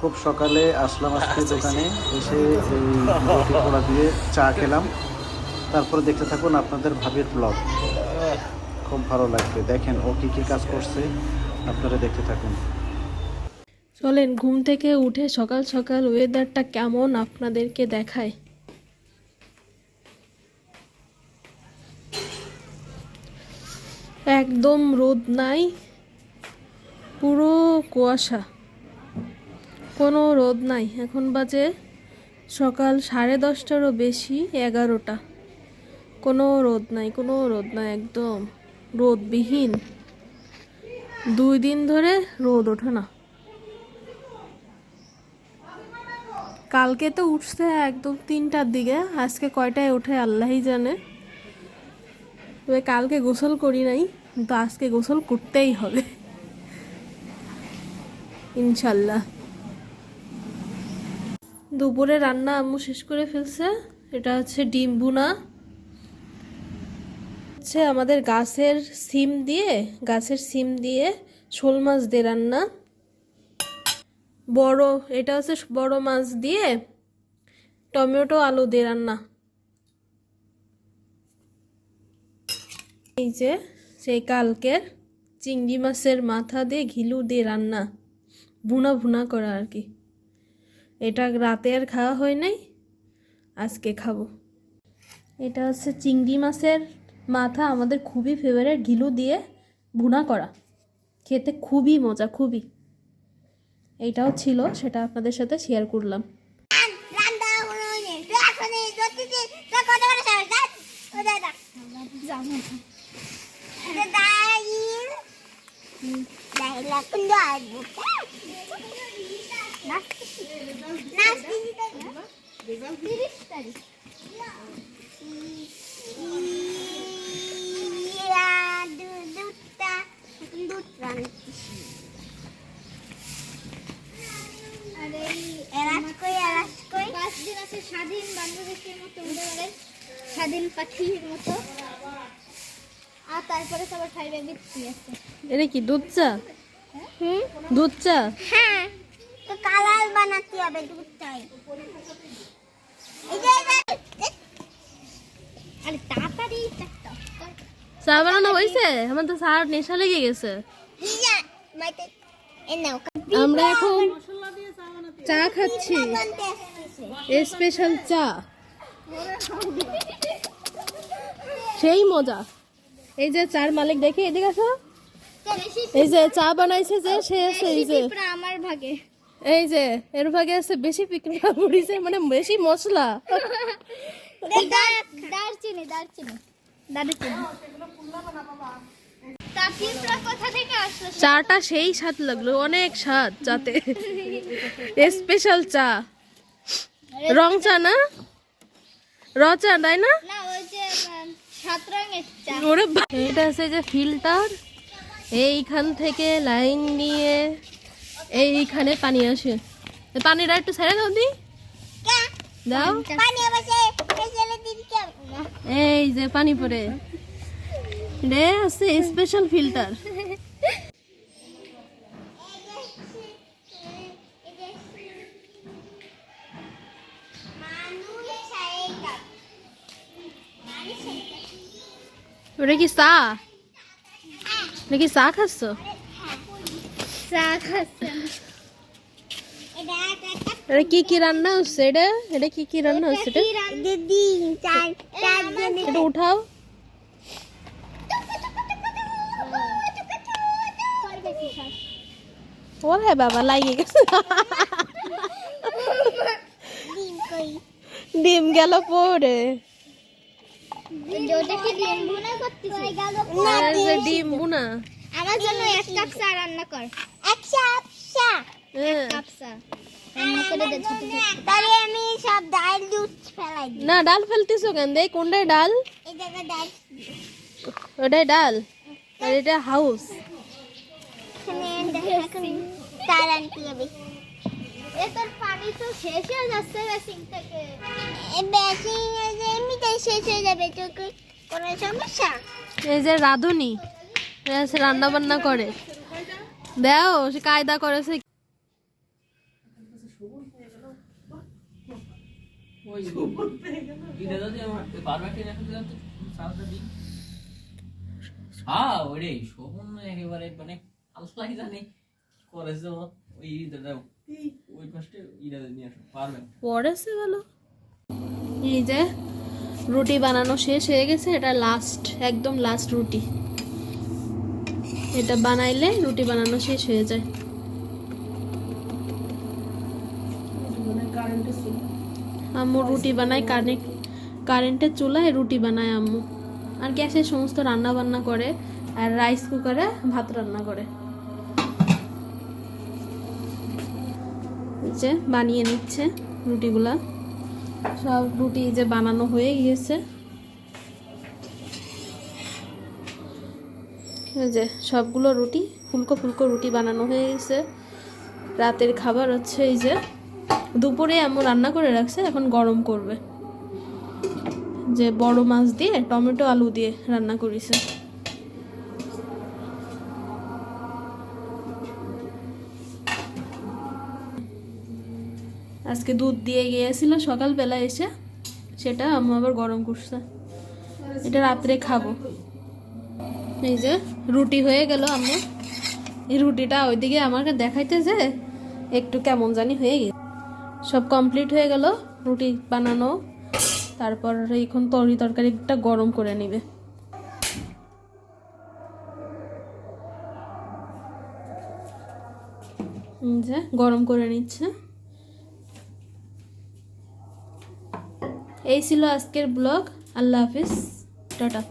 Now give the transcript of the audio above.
খুব সকালে আসলাম আজকে দোকানে, এসে এই রুটি পোড়া দিয়ে চা খেলাম। তারপরে দেখতে থাকুন আপনাদের ভাবির ব্লগ, খুব ভালো লাগবে। দেখেন ও কি কি কাজ করছে, আপনারা দেখতে থাকুন। চলেন ঘুম থেকে উঠে সকাল সকাল ওয়েদারটা কেমন আপনাদেরকে দেখায়। একদম রোদ নাই, পুরো কুয়াশা, কোনো রোদ নাই। এখন বাজে সকাল 10:30টারও বেশি, 11টা। কোনো রোদ নাই, কোনো রোদ নাই, একদম রোদবিহীন। 2 দিন ধরে রোদ ওঠে না। কালকে তো উঠছে একদম 3টার দিকে, আজকে কয়টায় ওঠে আল্লাহই জানে। তবে কালকে গোসল করি নাই, কিন্তু আজকে গোসল করতেই হবে ইনশাল্লাহ। দুপুরে রান্না আম্মু শেষ করে ফেলছে। এটা হচ্ছে ডিম ভুনা, হচ্ছে আমাদের গাছের সিম দিয়ে শোল মাছ দিয়ে রান্না। এটা হচ্ছে বড় মাছ দিয়ে টমেটো আলু দিয়ে রান্না। এই যে সেই কালকের চিংড়ি মাছের মাথা দিয়ে ঘিলু দিয়ে রান্না, ভুনা করা আর কি। এটা রাতে আর খাওয়া হয় নাই, আজকে খাবো। এটা হচ্ছে চিংড়ি মাছের মাথা, আমাদের খুবই ফেভারিট, ঘিলু দিয়ে ভুনা করা, খেতে খুবই মজা, খুবই। এইটাও ছিল, সেটা আপনাদের সাথে শেয়ার করলাম। স্বাধীন বাংলাদেশের মতো স্বাধীন পাখির মতো। আর তারপরে সবার খাইবে বিচ্ছি আছে। এটা কি দুধ চা? দুধ চা? হ্যাঁ, তো কালার বানাতে হবে দুধটাই। আরে তাড়াতাড়ি চা বানানো হয়েছে? আমার তো চার নেশা লেগে গেছে। আমরা এখন চা খাচ্ছি, স্পেশাল চা, সেই মজা। এই যে চার মালিক, দেখে এদিকে আসো। এই যে চা বানাইছে যে সে আছে, এই যে আমার ভাগে, এই যে এর ভাগে আছে বেশি পিকড়া পড়িছে, মানে বেশি মশলা। দারচিনি কোথা থেকে আসলো? চাটা সেই স্বাদ লাগলো, অনেক স্বাদ চাতে। স্পেশাল চা, রং চা না, র চা তাই না? না, ওই যে 7 রঙের চা। এটা হচ্ছে যে ফিল্টার, এইখান থেকে লাইন নিয়ে এইখানে পানি আসে। পানিটা একটু ছেড়ে দাও, দাও। এই যে পানি পড়ে, রে আছে স্পেশাল ফিল্টার। ওটা কি চা? নাকি চা খাচ্ছ? এটা কি কি রান্না হচ্ছে? এটা কি কি রান্না হচ্ছে? এটা উঠাও। ওরে বাবা, লাগিয়ে গেছে। ডিম গেল পড়ে। ডিম বুনা আমার জন্য 1 কাপ চা রান্না কর। 1 কাপ চা রান্না করে দে। তাহলে আমি সব ডাল দুধ ফেলাই দিই। না, ডাল ফেলতেছো কেন? দেখ কোনটায় ডাল? এই জায়গায় ডাল, ওটাই ডাল, আর এটা হাউস। চা রান্না হবে। তোর পানি তো শেষ হয়ে যাচ্ছে বেসিং থেকে। বেসিং এমনিতেই শেষ হয়ে যাবে, তোকে কোনো সমস্যা? এই যে রাঁধুনি রান্না বান্না করে, দাও সে কায়দা করেছে। ওই এটা যদি আমার পারফেক্ট রাখতে দিলাম তো সাউন্ডটা দিই। হ্যাঁ ওরে শোভন একেবারে মানে আল্লাহ জানে কি করেছে ও। ওই ইটা ওই পাশে ইটা নিয়ে আসো পারবেন। পড়েছে ভালো। এই যে রুটি বানানো শেষ হয়ে গেছে, এটা লাস্ট, একদম লাস্ট রুটি। এটা বানাইলে রুটি বানানো শেষ হয়ে যায়। আম্মু রুটি বানায় কারেন্টের চুলায় রুটি বানায় আম্মু, আর গ্যাসে সমস্ত রান্না বান্না করে, আর রাইস কুকারে ভাত রান্না করে। যে বানিয়ে নিচ্ছে রুটিগুলা, সব রুটি যে বানানো হয়ে গিয়েছে। এই যে সবগুলো রুটি ফুলকো ফুলকো রুটি বানানো হয়ে গেছে। রাতের খাবার হচ্ছে এই যে দুপুরে আম্মু রান্না করে রাখছে, এখন গরম করবে। যে বড় মাছ দিয়ে টমেটো আলু দিয়ে রান্না করেছে। আজকে দুধ দিয়ে গিয়েছিল সকালবেলা এসে, সেটা আম্মু আবার গরম করছে। এটা রাত্রে খাবো। এই যে রুটি হয়ে গেল আম্মু। এই রুটিটা ওইদিকে আমাকে দেখাইতে যে একটু কেমন জানি হয়ে গেছে। সব কমপ্লিট হয়ে গেল রুটি বানানো। তারপর এখন তরকারিটা গরম করে নিবে। যে গরম করে নিচ্ছে। এই ছিল আজকের ব্লগ। আল্লাহ হাফিজ, টাটা।